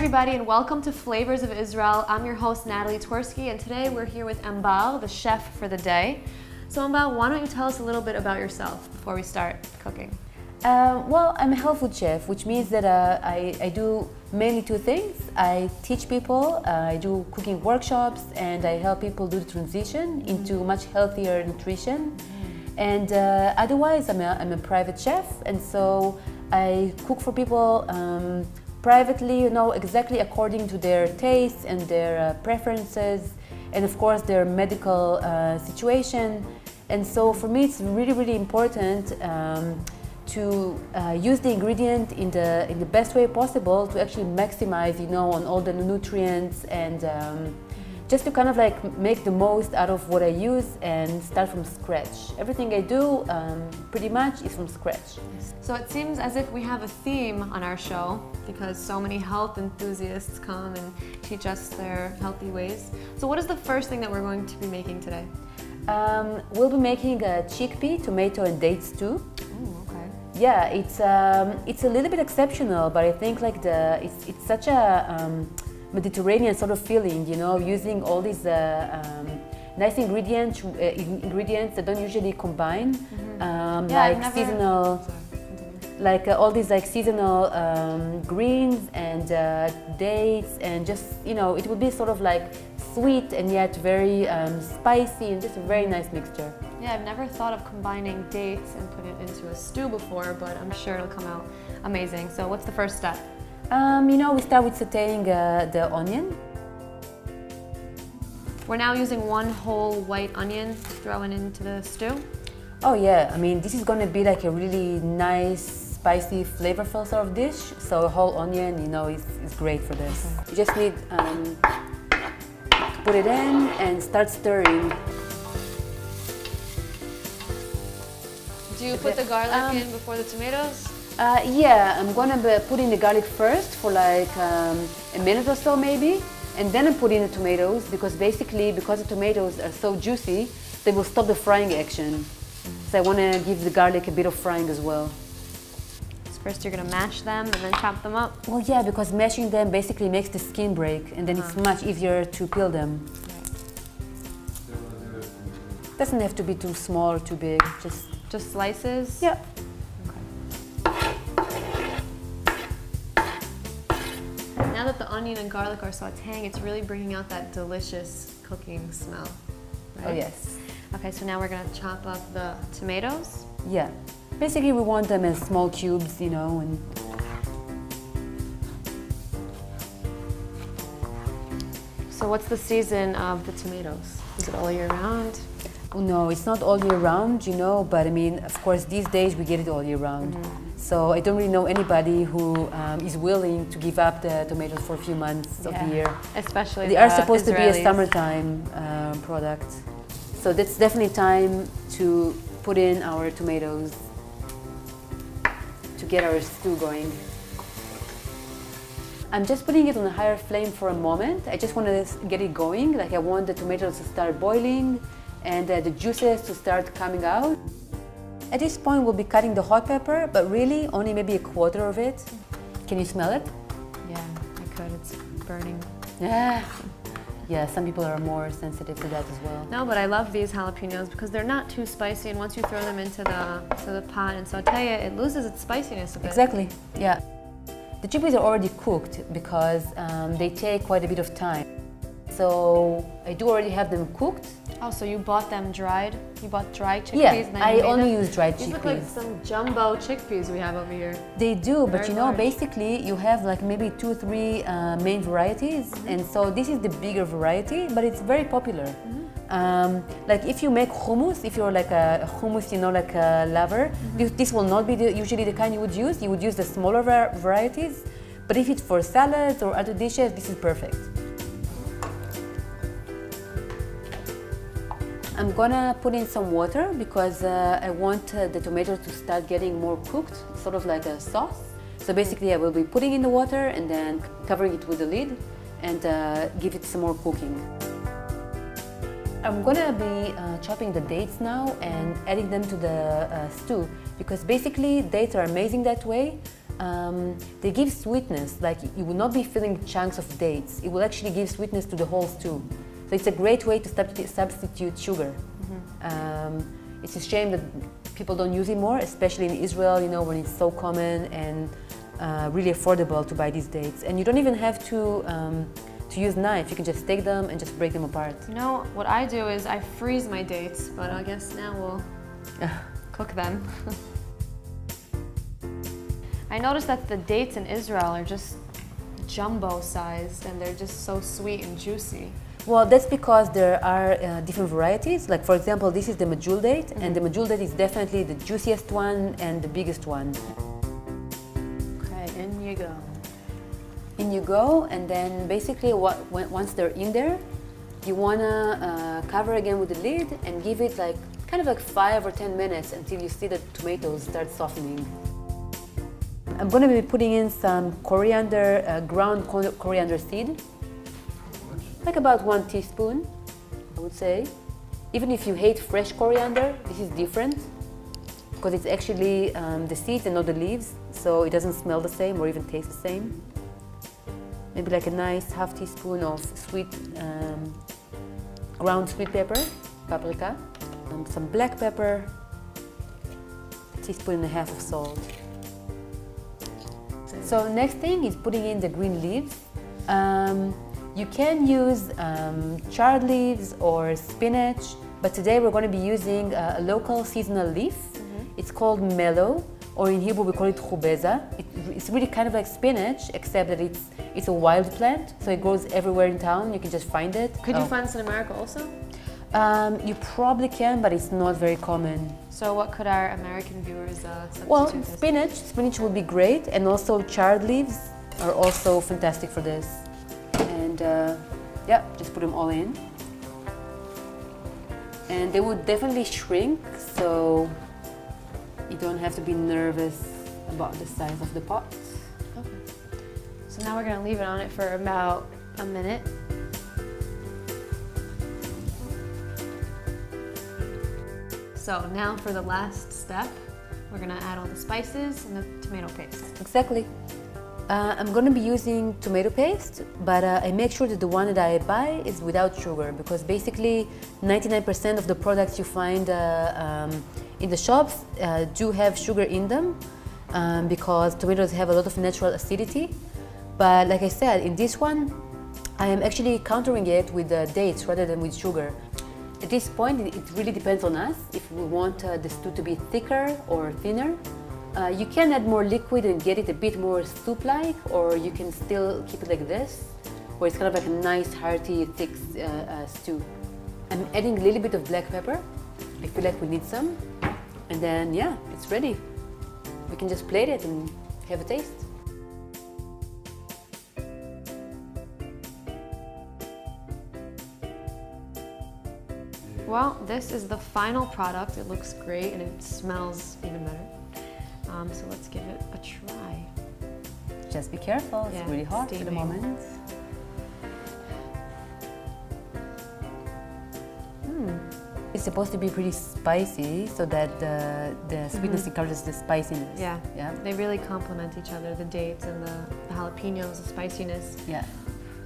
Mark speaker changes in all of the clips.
Speaker 1: everybody, and welcome to Flavors of Israel. I'm your host, Natalie Twersky, and today we're here with Embal, the chef for the day. So Embal, why don't you tell us a little bit about yourself before we start cooking?
Speaker 2: Well, I'm a health food chef, which means that I do mainly two things. I teach people, I do cooking workshops, and I help people do the transition into much healthier nutrition. And otherwise, I'm a private chef, and so I cook for people privately, exactly according to their tastes and their preferences, and of course their medical situation. And so for me, it's really, really important to use the ingredient in the best way possible to actually maximize, on all the nutrients, and just to kind of like make the most out of what I use and start from scratch. Everything I do pretty much is from scratch.
Speaker 1: So it seems as if we have a theme on our show because so many health enthusiasts come and teach us their healthy ways. So what is the first thing that we're going to be making today?
Speaker 2: We'll be making a chickpea, tomato and date stew.
Speaker 1: Ooh, okay.
Speaker 2: Yeah, it's a little bit exceptional, but I think like it's such a Mediterranean sort of feeling, using all these nice ingredients that don't usually combine, seasonal, all these like seasonal greens and dates, and just it would be sort of like sweet and yet very spicy, and just a very nice mixture.
Speaker 1: Yeah, I've never thought of combining dates and putting it into a stew before, but I'm sure it'll come out amazing. So what's the first step? We start with sauteing the onion. We're now using one whole white onion throwing into the stew.
Speaker 2: Oh yeah, I mean this is going to be like a really nice, spicy, flavorful sort of dish. So a whole onion, is great for this. Okay. You just need to put it in and start stirring.
Speaker 1: Do you put the garlic in before the tomatoes?
Speaker 2: Yeah, I'm gonna be putting the garlic first for like a minute or so maybe, and then I'm putting the tomatoes because the tomatoes are so juicy, they will stop the frying action. So I want to give the garlic a bit of frying as well.
Speaker 1: So first you're gonna mash them and then chop them up?
Speaker 2: Well, yeah, because mashing them basically makes the skin break, and then it's much easier to peel them. Right. Doesn't have to be too small or too big,
Speaker 1: just slices?
Speaker 2: Yeah.
Speaker 1: Now that the onion and garlic are sauteing, it's really bringing out that delicious cooking smell, right?
Speaker 2: Oh yes.
Speaker 1: Okay, so now we're gonna chop up the tomatoes.
Speaker 2: Yeah. Basically we want them as small cubes, and...
Speaker 1: So what's the season of the tomatoes? Is it all year round?
Speaker 2: No, it's not all year round, but I mean, of course, these days we get it all year round. So I don't really know anybody who is willing to give up the tomatoes for a few months of the year.
Speaker 1: Especially
Speaker 2: they are supposed to be a summertime product. So that's definitely time to put in our tomatoes to get our stew going. I'm just putting it on a higher flame for a moment. I just want to get it going. Like I want the tomatoes to start boiling and the juices to start coming out. At this point, we'll be cutting the hot pepper, but really only maybe a quarter of it. Can you smell it?
Speaker 1: Yeah, I could. It's burning.
Speaker 2: Yeah. Yeah, some people are more sensitive to that as well.
Speaker 1: No, but I love these jalapenos because they're not too spicy, and once you throw them into the pot and saute it, it loses its spiciness a bit.
Speaker 2: Exactly, yeah. The chickpeas are already cooked because they take quite a bit of time. So I do already have them cooked.
Speaker 1: Oh, so you bought them dried? You bought dry chickpeas?
Speaker 2: Yeah,
Speaker 1: and then
Speaker 2: I only use dried chickpeas.
Speaker 1: These look like some jumbo chickpeas we have over here.
Speaker 2: They do, but
Speaker 1: large.
Speaker 2: basically you have like maybe 2 or 3 main varieties, and so this is the bigger variety, but it's very popular. Like if you make hummus, if you're like a hummus, like a lover, this will not be usually the kind you would use. You would use the smaller varieties, but if it's for salads or other dishes, this is perfect. I'm gonna put in some water because I want the tomatoes to start getting more cooked, sort of like a sauce. So basically I will be putting in the water and then covering it with the lid and give it some more cooking. I'm gonna be chopping the dates now and adding them to the stew because basically dates are amazing that way. they give sweetness, like you will not be filling chunks of dates. It will actually give sweetness to the whole stew. So it's a great way to substitute sugar. It's a shame that people don't use it more, especially in Israel, you know, when it's so common and really affordable to buy these dates. And you don't even have to use knife. You can just take them and just break them apart.
Speaker 1: You know, what I do is I freeze my dates, but I guess now we'll cook them. I noticed that the dates in Israel are just jumbo sized and they're just so sweet and juicy.
Speaker 2: Well, that's because there are different varieties. Like, for example, this is the majul date, and the majul date is definitely the juiciest one and the biggest one.
Speaker 1: Okay, in you go.
Speaker 2: In you go, and then basically once they're in there, you wanna cover again with the lid and give it like kind of like 5 or 10 minutes until you see the tomatoes start softening. I'm gonna be putting in some coriander, ground coriander seed. Like about 1 teaspoon, I would say. Even if you hate fresh coriander, this is different because it's actually the seeds and not the leaves, so it doesn't smell the same or even taste the same. Maybe like a nice half teaspoon of sweet, ground sweet pepper, paprika, some black pepper, a teaspoon and a half of salt. So next thing is putting in the green leaves. You can use chard leaves or spinach, but today we're going to be using a local seasonal leaf. It's called mellow, or in Hebrew we call it khubeza. It's really kind of like spinach, except that it's a wild plant, so it grows everywhere in town. You can just find it.
Speaker 1: Could you find this in America also?
Speaker 2: You probably can, but it's not very common.
Speaker 1: So what could our American viewers substitute?
Speaker 2: Well,
Speaker 1: this?
Speaker 2: spinach would be great, and also chard leaves are also fantastic for this. And yeah, just put them all in. And they would definitely shrink, so you don't have to be nervous about the size of the pot.
Speaker 1: Okay. So now we're gonna leave it on it for about a minute. So now for the last step, we're gonna add all the spices and the tomato paste.
Speaker 2: Exactly. I'm going to be using tomato paste, but I make sure that the one that I buy is without sugar, because basically 99% of the products you find in the shops do have sugar in them, because tomatoes have a lot of natural acidity. But like I said, in this one, I am actually countering it with dates rather than with sugar. At this point, it really depends on us if we want the stew to be thicker or thinner. You can add more liquid and get it a bit more soup-like, or you can still keep it like this, where it's kind of like a nice, hearty, thick stew. I'm adding a little bit of black pepper. I feel like we need some. And then, yeah, it's ready. We can just plate it and have a taste.
Speaker 1: Well, this is the final product. It looks great and it smells even better. So let's give it a try.
Speaker 2: Just be careful, it's really hot at the moment. It's supposed to be pretty spicy so that the sweetness encourages the spiciness.
Speaker 1: Yeah.
Speaker 2: Yeah.
Speaker 1: They really complement each other, the dates and the jalapenos, the spiciness.
Speaker 2: Yeah.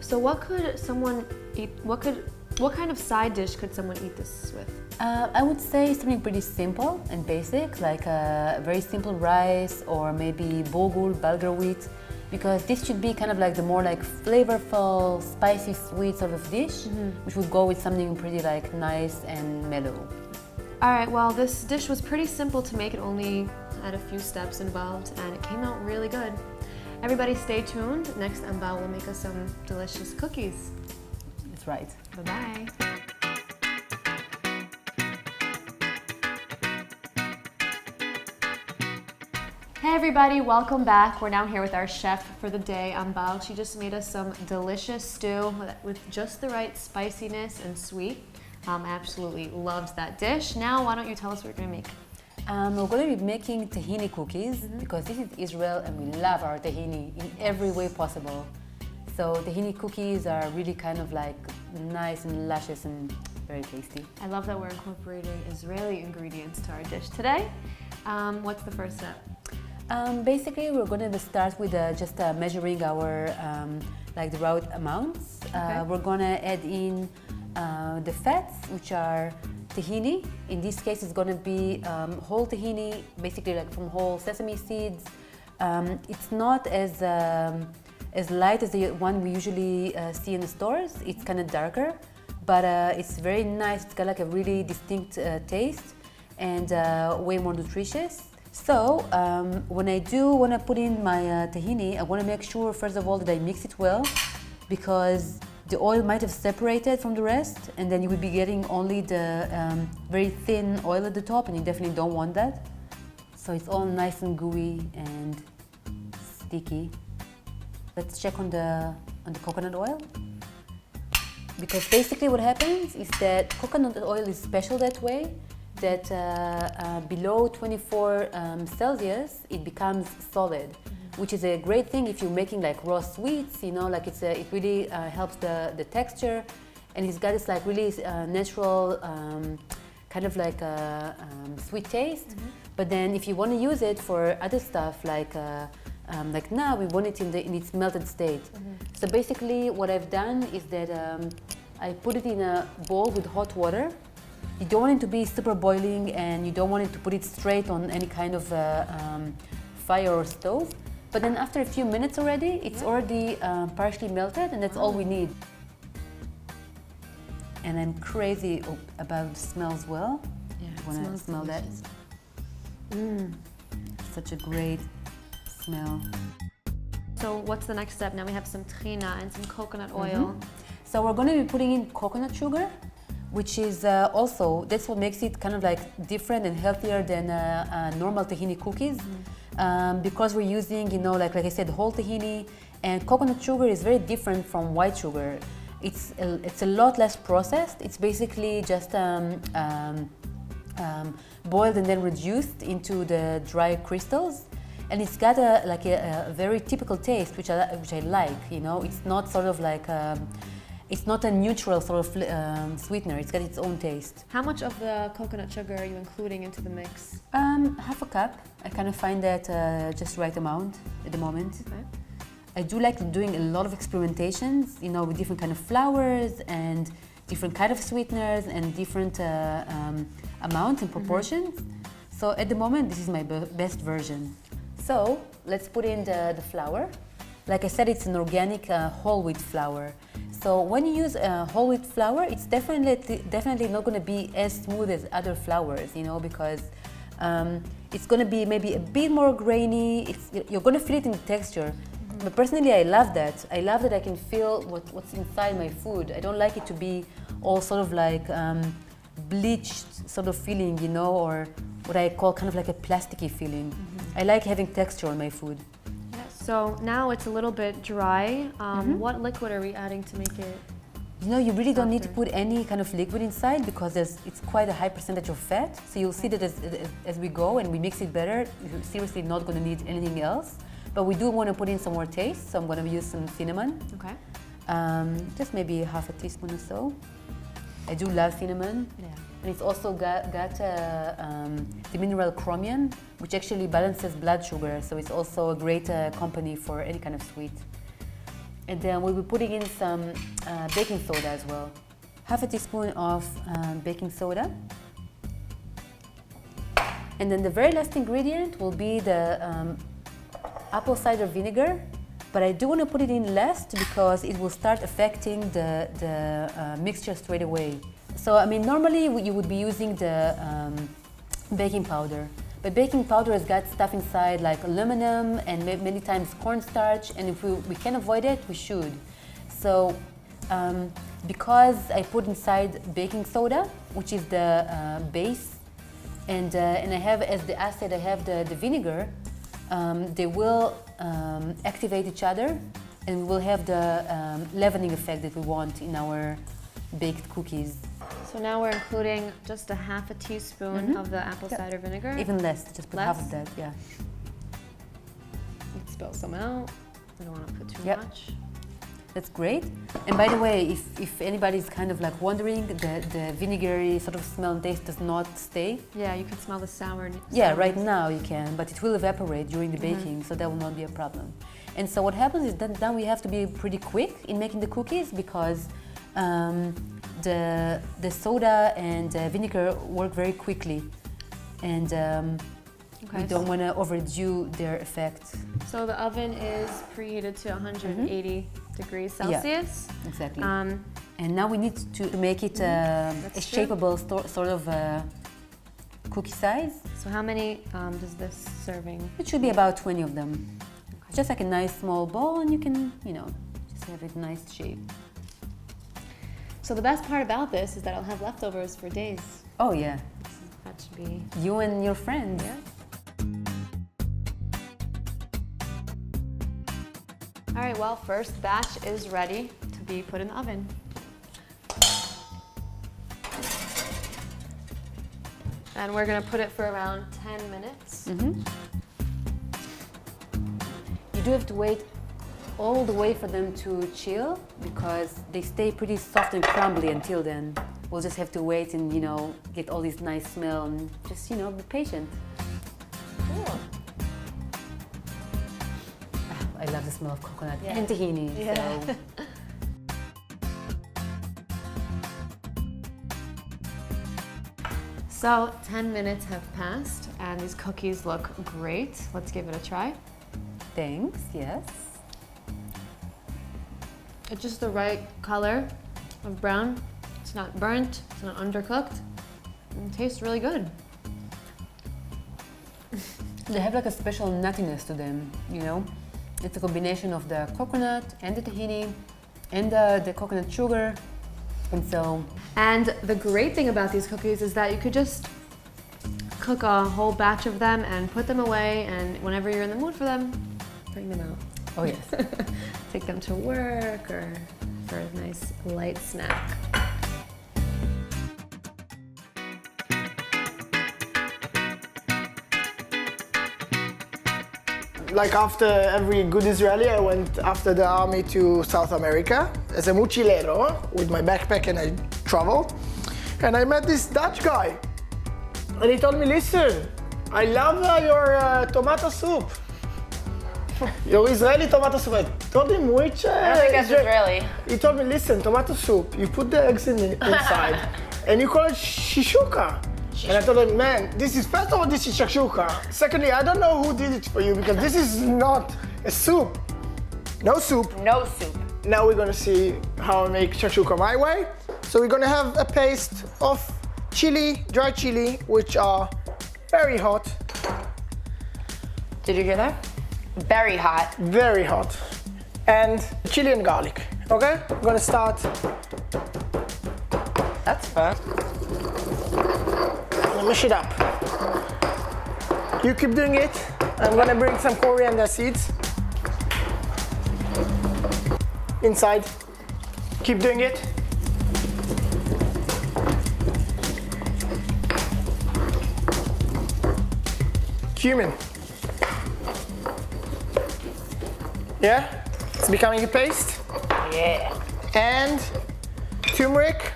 Speaker 1: So what could someone eat, what kind of side dish could someone eat this with?
Speaker 2: I would say something pretty simple and basic, like a very simple rice or maybe bulgur wheat, because this should be kind of like the more like flavorful, spicy, sweet sort of dish, which would go with something pretty like nice and mellow.
Speaker 1: All right, well, this dish was pretty simple to make. It only had a few steps involved, and it came out really good. Everybody stay tuned. Next, Amba will make us some delicious cookies.
Speaker 2: That's right.
Speaker 1: Bye-bye. Hey everybody, welcome back. We're now here with our chef for the day, Ambal. She just made us some delicious stew with just the right spiciness and sweet. I absolutely loved that dish. Now, why don't you tell us what we're gonna make?
Speaker 2: We're going to be making tahini cookies because this is Israel and we love our tahini in every way possible. So tahini cookies are really kind of like nice and luscious and very tasty.
Speaker 1: I love that we're incorporating Israeli ingredients to our dish today. What's the first step?
Speaker 2: Basically, we're going to start with just measuring our like the right amounts.
Speaker 1: Okay.
Speaker 2: We're going to add in the fats, which are tahini. In this case, it's going to be whole tahini, basically like from whole sesame seeds. It's not as light as the one we usually see in the stores. It's kind of darker, but it's very nice. It's got like a really distinct taste and way more nutritious. So when I do want to put in my tahini, I want to make sure first of all that I mix it well, because the oil might have separated from the rest, and then you would be getting only the very thin oil at the top, and you definitely don't want that. So it's all nice and gooey and sticky. Let's check on the coconut oil, because basically what happens is that coconut oil is special that way, that below 24 Celsius it becomes solid, which is a great thing if you're making like raw sweets, you know, like it really helps the texture, and it's got this like really natural kind of like sweet taste. But then if you want to use it for other stuff like now we want it in its melted state. So basically what I've done is that I put it in a bowl with hot water. You don't want it to be super boiling, and you don't want it to put it straight on any kind of fire or stove. But then after a few minutes already, it's already partially melted, and that's all we need. And I'm crazy about the smell as well.
Speaker 1: Yeah,
Speaker 2: I want to smell that. Such a great smell.
Speaker 1: So what's the next step? Now we have some tahina and some coconut oil.
Speaker 2: So we're going to be putting in coconut sugar, which is also, that's what makes it kind of like different and healthier than normal tahini cookies. Because we're using, you know, like I said, whole tahini, and coconut sugar is very different from white sugar. It's a lot less processed. It's basically just boiled and then reduced into the dry crystals, and it's got a very typical taste, which I like. You know, it's not sort of like it's not a neutral sort of sweetener. It's got its own taste.
Speaker 1: How much of the coconut sugar are you including into the mix?
Speaker 2: Half a cup. I kind of find that just right amount at the moment.
Speaker 1: Okay.
Speaker 2: I do like doing a lot of experimentations, you know, with different kind of flours and different kind of sweeteners and different amounts and proportions. So at the moment, this is my best version. So let's put in the flour. Like I said, it's an organic whole wheat flour. So when you use whole wheat flour, it's definitely not going to be as smooth as other flours, you know, because it's going to be maybe a bit more grainy. You're going to feel it in the texture. But personally, I love that. I love that I can feel what's inside my food. I don't like it to be all sort of like bleached sort of feeling, you know, or what I call kind of like a plasticky feeling. I like having texture on my food.
Speaker 1: So now it's a little bit dry. What liquid are we adding to make it?
Speaker 2: You know, you really don't need to put any kind of liquid inside, because it's quite a high percentage of fat. So you'll see that as we go and we mix it better, you're seriously not going to need anything else. But we do want to put in some more taste, so I'm going to use some cinnamon.
Speaker 1: Okay.
Speaker 2: Just maybe half a teaspoon or so. I do love cinnamon.
Speaker 1: Yeah.
Speaker 2: And it's also got the mineral chromium, which actually balances blood sugar. So it's also a great company for any kind of sweet. And then we'll be putting in some baking soda as well. Half a teaspoon of baking soda. And then the very last ingredient will be the apple cider vinegar. But I do want to put it in last because it will start affecting the mixture straight away. So, I mean, normally you would be using the baking powder. But baking powder has got stuff inside like aluminum and many times cornstarch, and if we can avoid it, we should. So, because I put inside baking soda, which is the base, and I have as the acid, I have the vinegar, they will activate each other, and we will have the leavening effect that we want in our baked cookies.
Speaker 1: So now we're including just a half a teaspoon of the apple cider vinegar.
Speaker 2: Even less, just put half of that, yeah.
Speaker 1: Let's spill some out. We don't want to put too much.
Speaker 2: That's great. And by the way, if anybody's kind of like wondering, the vinegary sort of smell and taste does not stay.
Speaker 1: Yeah, you can smell the sour.
Speaker 2: Yeah, right now you can, but it will evaporate during the baking, so that will not be a problem. And so what happens is that then we have to be pretty quick in making the cookies because the soda and vinegar work very quickly, and we don't want to overdo their effect.
Speaker 1: So the oven is preheated to 180 degrees Celsius.
Speaker 2: Yeah, exactly. And now we need to make it a shapeable sort of cookie size.
Speaker 1: So how many does this serving?
Speaker 2: It should be about 20 of them. Okay. Just like a nice small bowl, and you can, just have a nice shape.
Speaker 1: So the best part about this is that I'll have leftovers for days.
Speaker 2: Oh yeah.
Speaker 1: That should be...
Speaker 2: You and your friends.
Speaker 1: Yeah. All right, well, first batch is ready to be put in the oven. And we're gonna put it for around 10 minutes.
Speaker 2: You do have to wait all the way for them to chill because they stay pretty soft and crumbly until then. We'll just have to wait and, get all this nice smell and just, be patient.
Speaker 1: Cool.
Speaker 2: I love the smell of coconut and tahini.
Speaker 1: Yeah.
Speaker 2: So.
Speaker 1: So 10 minutes have passed and these cookies look great. Let's give it a try.
Speaker 2: Thanks, yes.
Speaker 1: It's just the right color of brown. It's not burnt, it's not undercooked. And it tastes really good.
Speaker 2: They have like a special nuttiness to them, It's a combination of the coconut and the tahini and the coconut sugar.
Speaker 1: And the great thing about these cookies is that you could just cook a whole batch of them and put them away, and whenever you're in the mood for them, bring them out.
Speaker 2: Oh yes.
Speaker 1: Take them to work or for a nice light snack.
Speaker 3: Like after every good Israeli, I went after the army to South America as a mochilero with my backpack, and I traveled. And I met this Dutch guy, and he told me, "Listen, I love your tomato soup. Your Israeli tomato soup." I told him, "Which?"
Speaker 4: I don't think that's Israeli.
Speaker 3: He told me, "Listen, tomato soup. You put the eggs inside, and you call it shakshuka." And I told him, "Man, first of all, this is shakshuka. Secondly, I don't know who did it for you because this is not a soup. No soup."
Speaker 4: No soup.
Speaker 3: Now we're gonna see how I make shakshuka my way. So we're gonna have a paste of chili, dry chili, which are very hot.
Speaker 4: Did you hear that? Very hot.
Speaker 3: Very hot. And chili and garlic. Okay? We're gonna start.
Speaker 4: That's fast.
Speaker 3: Mash it up. You keep doing it. I'm gonna bring some coriander seeds inside. Keep doing it. Cumin. Yeah? It's becoming a paste.
Speaker 4: Yeah.
Speaker 3: And turmeric.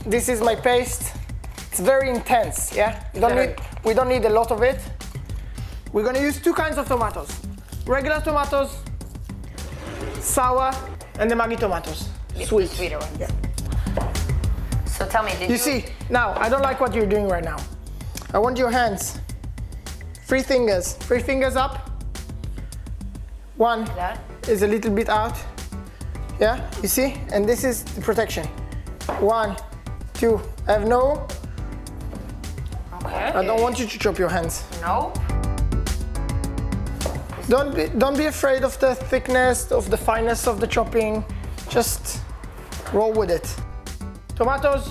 Speaker 3: This is my paste. It's very intense, yeah? We don't need a lot of it. We're gonna use two kinds of tomatoes. Regular tomatoes, sour, and the Maggi tomatoes. Sweet.
Speaker 4: Sweeter ones.
Speaker 3: Yeah.
Speaker 4: So tell me, did you...
Speaker 3: You see, now, I don't like what you're doing right now. I want your hands. 3 fingers up. One
Speaker 4: That?
Speaker 3: is a little bit out. Yeah, you see? And this is the protection. 1, 2, I have no.
Speaker 4: Okay.
Speaker 3: I don't want you to chop your hands.
Speaker 4: No.
Speaker 3: Don't be afraid of the thickness, of the fineness of the chopping. Just roll with it. Tomatoes,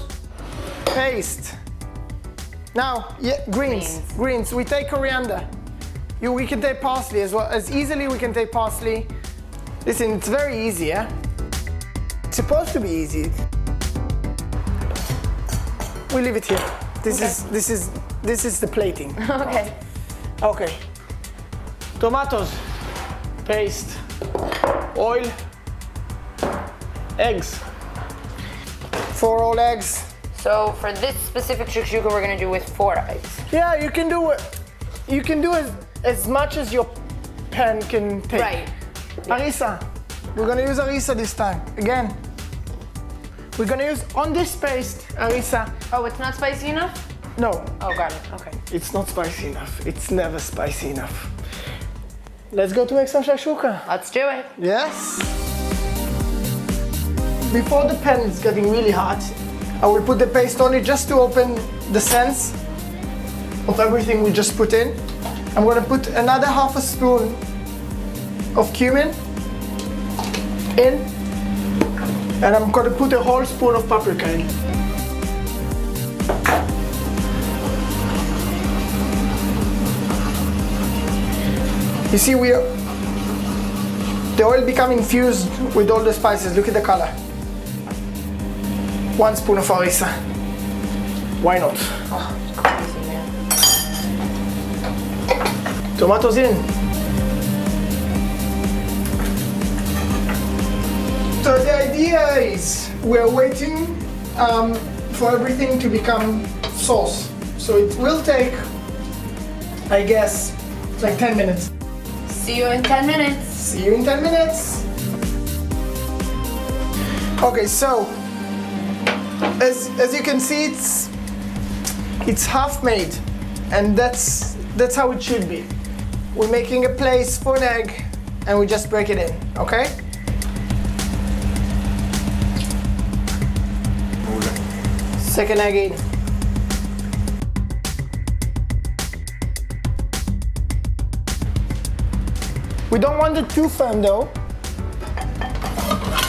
Speaker 3: paste. Now, greens. We take coriander. We can take parsley as well. As easily we can take parsley. Listen, it's very easy, yeah? It's supposed to be easy. We leave it here. This is the plating.
Speaker 4: Okay.
Speaker 3: Okay. Tomatoes, paste, oil, eggs. 4 whole eggs.
Speaker 4: So for this specific shakshuka, we're gonna do with 4 eggs.
Speaker 3: Yeah, you can do as much as your pan can take.
Speaker 4: Right.
Speaker 3: Harissa. We're gonna use harissa this time. Again. We're gonna use on this paste, harissa.
Speaker 4: Oh, it's not spicy enough?
Speaker 3: No,
Speaker 4: Oh, got it. Okay.
Speaker 3: it's not spicy enough. It's never spicy enough. Let's go to make some shakshuka.
Speaker 4: Let's do it.
Speaker 3: Yes. Before the pan is getting really hot, I will put the paste on it just to open the sense of everything we just put in. I'm gonna put another half a spoon of cumin in, and I'm gonna put a whole spoon of paprika in. You see, the oil become infused with all the spices. Look at the color. 1 spoon of harissa. Why not?
Speaker 4: Oh, it's crazy, man.
Speaker 3: Tomatoes in. So the idea is we're waiting for everything to become sauce. So it will take, I guess, like 10 minutes.
Speaker 4: See you in 10 minutes.
Speaker 3: See you in 10 minutes. Okay, so as you can see, it's half made, and that's how it should be. We're making a place for an egg, and we just break it in. Okay. Second egg in. We don't want it too firm though.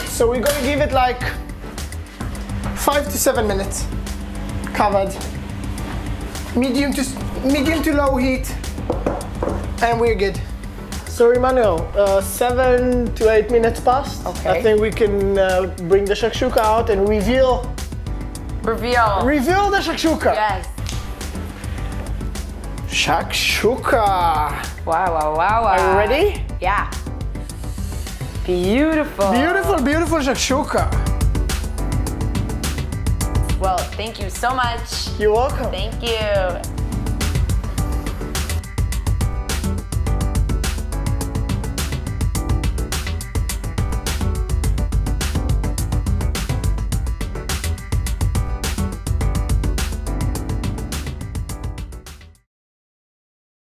Speaker 3: So we're gonna give it like 5 to 7 minutes. Covered. Medium to low heat. And we're good. So Emmanuel, 7 to 8 minutes passed.
Speaker 4: Okay.
Speaker 3: I think we can bring the shakshuka out and reveal
Speaker 4: Reveal.
Speaker 3: the shakshuka.
Speaker 4: Yes.
Speaker 3: Shakshuka.
Speaker 4: Wow.
Speaker 3: Are you ready?
Speaker 4: Yeah. Beautiful.
Speaker 3: Beautiful shakshuka.
Speaker 4: Well, thank you so much.
Speaker 3: You're welcome.
Speaker 4: Thank you.